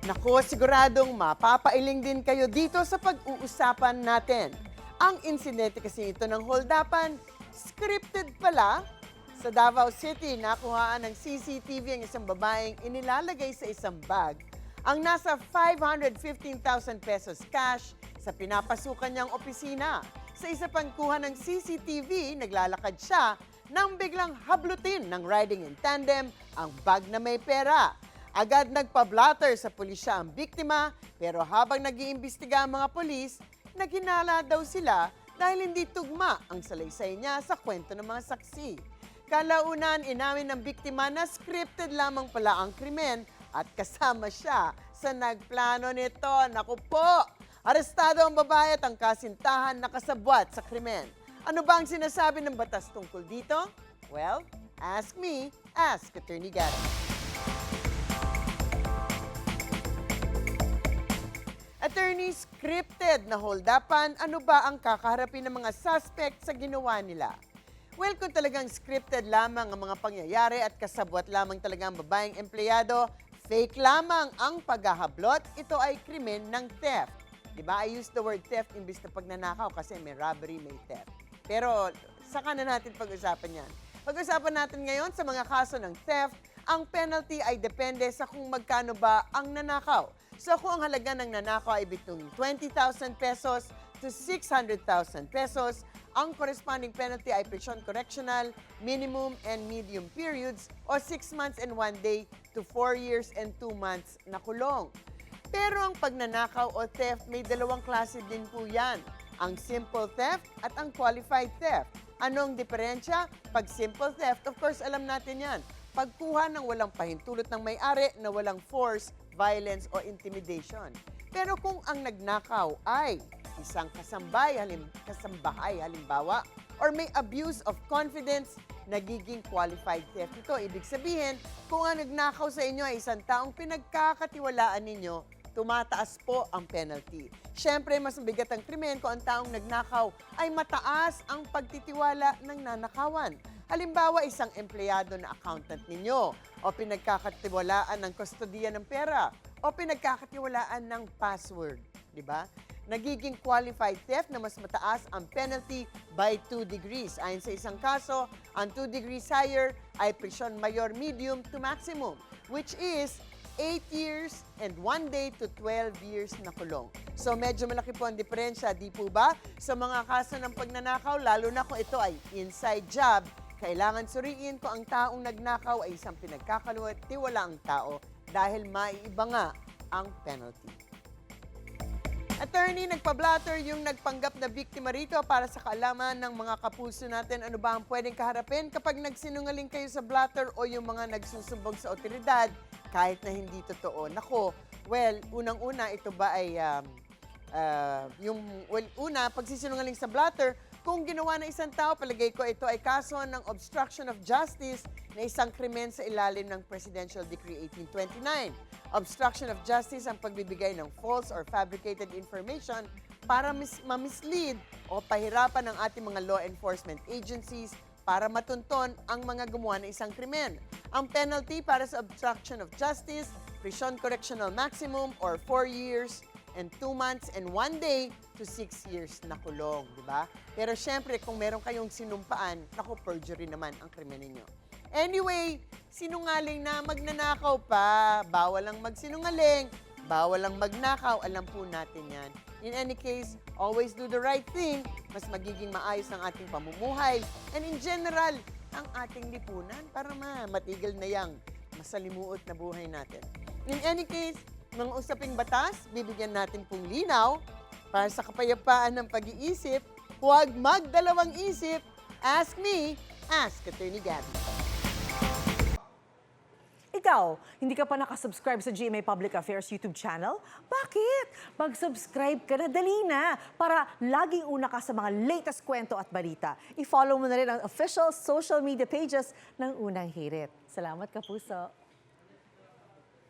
Naku, siguradong mapapailing din kayo dito sa pag-uusapan natin. Ang insidente kasi ito ng holdapan, scripted pala. Sa Davao City, nakuhaan ng CCTV ang isang babaeng inilalagay sa isang bag ang nasa 515,000 pesos cash sa pinapasukan niyang opisina. Sa isa pang kuha ng CCTV, naglalakad siya nang biglang hablutin ng riding in tandem ang bag na may pera. Agad nagpa-blatter sa pulisya ang biktima, pero habang nag-iimbestiga ang mga pulis, naghinala daw sila dahil hindi tugma ang salaysay niya sa kwento ng mga saksi. Kalaunan, inamin ng biktima na scripted lamang pala ang krimen at kasama siya sa nagplano nito. Naku po! Arestado ang babae at ang kasintahan nakasabwat sa krimen. Ano ba ang sinasabi ng batas tungkol dito? Well, ask me, ask Attorney Garrett. Attorney, scripted na holdapan, ano ba ang kakaharapin ng mga suspect sa ginawa nila? Well, kung talagang scripted lamang ang mga pangyayari at kasabwat lamang talaga ang babaeng empleyado, fake lamang ang paghahablot, ito ay krimen ng theft. Diba? I use the word theft imbis na pagnanakaw kasi may robbery, may theft. Pero saka na natin pag-usapan yan. Pag-usapan natin ngayon sa mga kaso ng theft, ang penalty ay depende sa kung magkano ba ang nanakaw. So kung ang halaga ng nanakaw ay between 20,000 pesos to 600,000 pesos, ang corresponding penalty ay prison correctional, minimum and medium periods o 6 months and 1 day to 4 years and 2 months na kulong. Pero ang pagnanakaw o theft may dalawang klase din po yan. Ang simple theft at ang qualified theft. Ano ang diferensya? Pag simple theft, of course alam natin yan. Pagkuha ng walang pahintulot ng may-ari na walang force, violence o intimidation. Pero kung ang nagnakaw ay isang kasambahay halimbawa, or may abuse of confidence, nagiging qualified theft. Ito, ibig sabihin, kung ang nagnakaw sa inyo ay isang taong pinagkakatiwalaan ninyo, tumataas po ang penalty. Siyempre, mas mabigat ang krimen kung ang taong nagnakaw ay mataas ang pagtitiwala ng nanakawan. Halimbawa, isang empleyado na accountant ninyo, o pinagkakatiwalaan ng kustodiya ng pera, o pinagkakatiwalaan ng password. Di ba? Nagiging qualified theft na mas mataas ang penalty by 2 degrees. Ayon sa isang kaso, ang 2 degrees higher ay prison mayor medium to maximum, which is 8 years and 1 day to 12 years na kulong. So medyo malaki po ang diferensya, di po ba? Sa mga kaso ng pagnanakaw, lalo na kung ito ay inside job, kailangan suriin kung ang taong nagnakaw ay isang pinagkakatiwalaang tao dahil maiiba nga ang penalty. Attorney, nagpa-blatter yung nagpanggap na biktima rito para sa kaalaman ng mga kapuso natin. Ano ba ang pwedeng kaharapin kapag nagsinungaling kayo sa blatter o yung mga nagsusumbong sa otoridad kahit na hindi totoo? Nako, well, unang-una, ito ba ay pagsisinungaling sa blatter, kung ginawa ng isang tao, palagay ko ito ay kaso ng obstruction of justice na isang krimen sa ilalim ng Presidential Decree 1829. Obstruction of justice ang pagbibigay ng false or fabricated information para mamislead o pahirapan ng ating mga law enforcement agencies para matunton ang mga gumawa ng isang krimen. Ang penalty para sa obstruction of justice, prison correctional maximum or 4 years and 2 months and 1 day to 6 years na kulong, di ba? Pero syempre, kung meron kayong sinumpaan, naku, perjury naman ang krimen ninyo. Anyway, sinungaling na magnanakaw pa, bawal lang magsinungaling, bawal lang magnakaw, alam po natin yan. In any case, always do the right thing, mas magiging maayos ang ating pamumuhay, and in general, ang ating lipunan para matigil na yang masalimuot na buhay natin. In any case, mga usaping batas, bibigyan natin pong linaw para sa kapayapaan ng pag-iisip, huwag magdalawang isip, ask me, ask Attorney Gabby. Ikaw, hindi ka pa nakasubscribe sa GMA Public Affairs YouTube channel? Bakit? Mag-subscribe ka na, dali na, para laging una ka sa mga latest kwento at balita. I-follow mo na rin ang official social media pages ng Unang Hirit. Salamat, Kapuso.